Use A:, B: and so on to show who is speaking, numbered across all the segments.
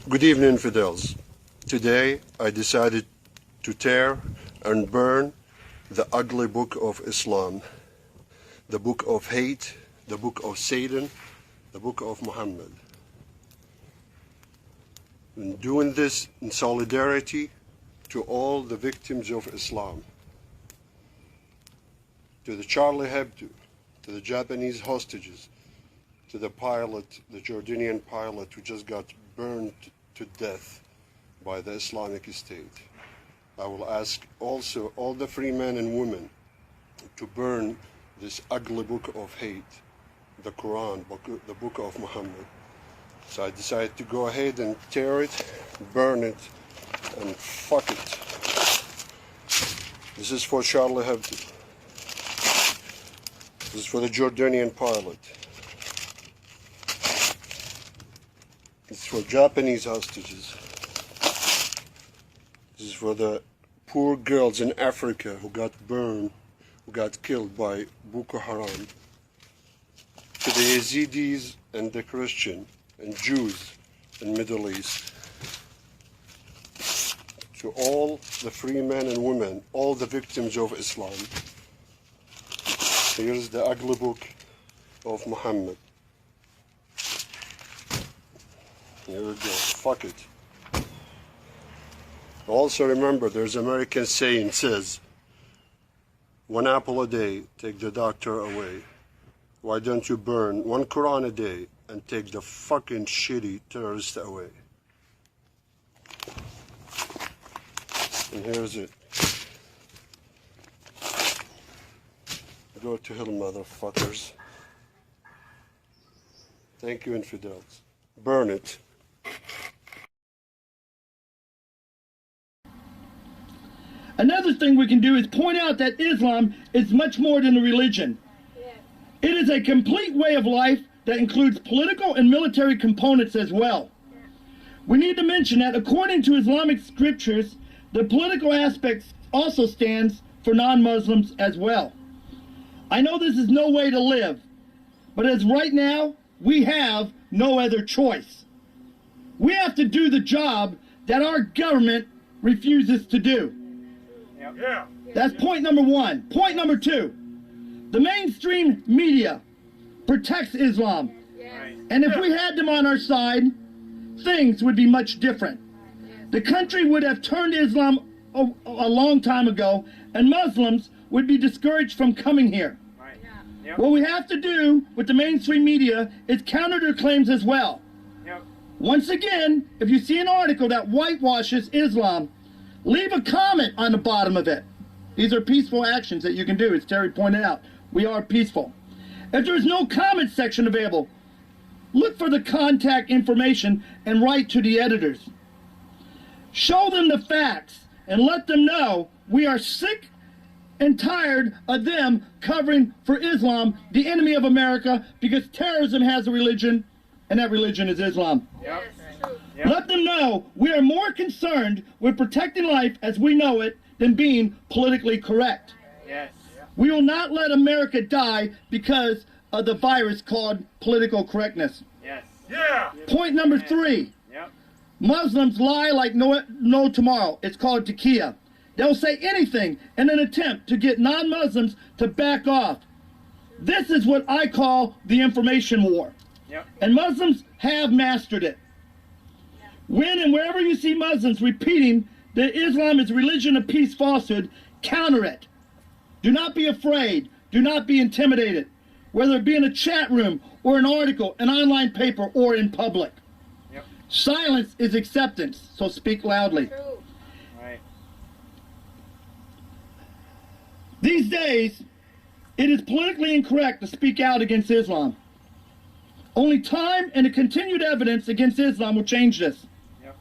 A: Good evening, infidels. Today I decided to tear and burn the ugly book of Islam, the book of hate, the book of Satan, the book of Muhammad. And doing this in solidarity to all the victims of Islam, to the Charlie Hebdo, to the Japanese hostages, to the pilot, the Jordanian pilot who just got burned to death by the Islamic State. I will ask also all the free men and women to burn this ugly book of hate, the Quran, the book of Muhammad. So I decided to go ahead and tear it, burn it, and fuck it. This is for Charlie Hebdo. This is for the Jordanian pilot. This is for Japanese hostages. This is for the poor girls in Africa who got burned, who got killed by Boko Haram. To the Yazidis and the Christian and Jews in Middle East. To all the free men and women, all the victims of Islam. Here's the ugly book of Muhammad. Here we go. Fuck it. Also remember, there's an American saying says, one apple a day, take the doctor away. Why don't you burn one Quran a day and take the fucking shitty terrorist away? And here's it. Go to hell, motherfuckers. Thank you, infidels. Burn it.
B: Another thing we can do is point out that Islam is much more than a religion. It is a complete way of life that includes political and military components as well. We need to mention that according to Islamic scriptures, the political aspect also stands for non-Muslims as well. I know this is no way to live, but as right now, we have no other choice. We have to do the job that our government refuses to do.
C: Yeah.
B: That's point number one. Point number two, the mainstream media protects Islam. And if we had them on our side, things would be much different. The country would have turned Islam a long time ago, and Muslims would be discouraged from coming here. What we have to do with the mainstream media is counter their claims as well. Once again, if you see an article that whitewashes Islam, leave a comment on the bottom of it. These are peaceful actions that you can do, as Terry pointed out. We are peaceful. If there's no comment section available, look for the contact information and write to the editors. Show them the facts and let them know we are sick and tired of them covering for Islam, the enemy of America, because terrorism has a religion, and that religion is Islam.
C: Yep.
D: Yep.
B: Let them know we are more concerned with protecting life as we know it than being politically correct.
C: Yes.
B: We will not let America die because of the virus called political correctness.
C: Yes.
D: Yeah.
B: Point number three,
C: Yep.
B: Muslims lie like no tomorrow. It's called taqiyya. They'll say anything in an attempt to get non-Muslims to back off. This is what I call the information war.
C: Yep.
B: And Muslims have mastered it. When and wherever you see Muslims repeating that Islam is religion of peace falsehood, counter it. Do not be afraid. Do not be intimidated, whether it be in a chat room or an article, an online paper, or in public.
C: Yep.
B: Silence is acceptance, so speak loudly.
D: True.
C: Right.
B: These days, it is politically incorrect to speak out against Islam. Only time and the continued evidence against Islam will change this.
C: Yep.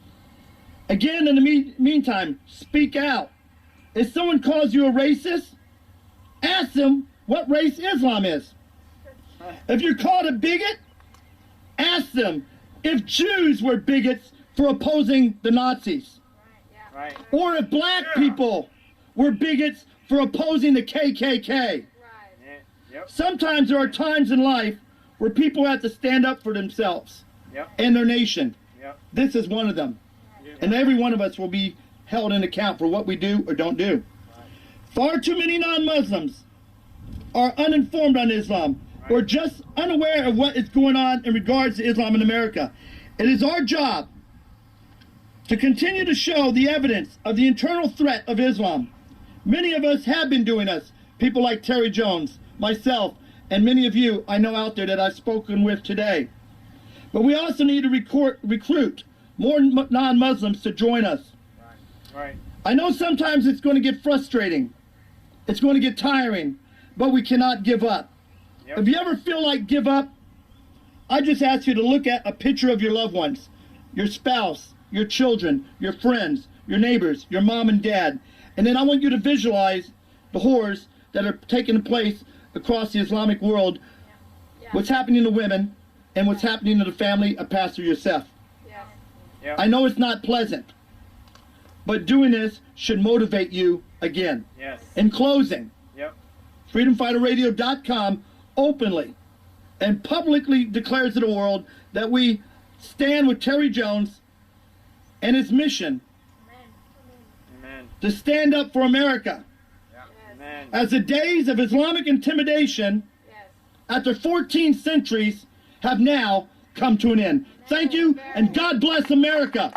B: Again, in the meantime, speak out. If someone calls you a racist, ask them what race Islam is. If you're called a bigot, ask them if Jews were bigots for opposing the Nazis.
C: Right.
B: Or if black people were bigots for opposing the KKK.
D: Right.
C: Yeah. Yep.
B: Sometimes there are times in life where people have to stand up for themselves
C: Yep.
B: and their nation.
C: Yep.
B: This is one of them. And every one of us will be held in account for what we do or don't do. Far too many non-Muslims are uninformed on Islam or just unaware of what is going on in regards to Islam in America. It is our job to continue to show the evidence of the internal threat of Islam. Many of us have been doing this. People like Terry Jones, myself, and many of you I know out there that I've spoken with today. But we also need to recruit more non-Muslims to join us.
C: Right.
B: I know sometimes it's going to get frustrating. It's going to get tiring, but we cannot give up.
C: Yep.
B: If you ever feel like give up, I just ask you to look at a picture of your loved ones, your spouse, your children, your friends, your neighbors, your mom and dad. And then I want you to visualize the horrors that are taking place across the Islamic world, what's happening to women, and what's happening to the family of Pastor Youssef.
C: Yep.
B: I know it's not pleasant, but doing this should motivate you again.
C: Yes.
B: In closing,
C: Yep.
B: freedomfighterradio.com openly and publicly declares to the world that we stand with Terry Jones and his mission
C: Amen.
B: to stand up for America.
C: Amen.
B: As the days of Islamic intimidation after 14 centuries have now come to an end. Thank you, and God bless America.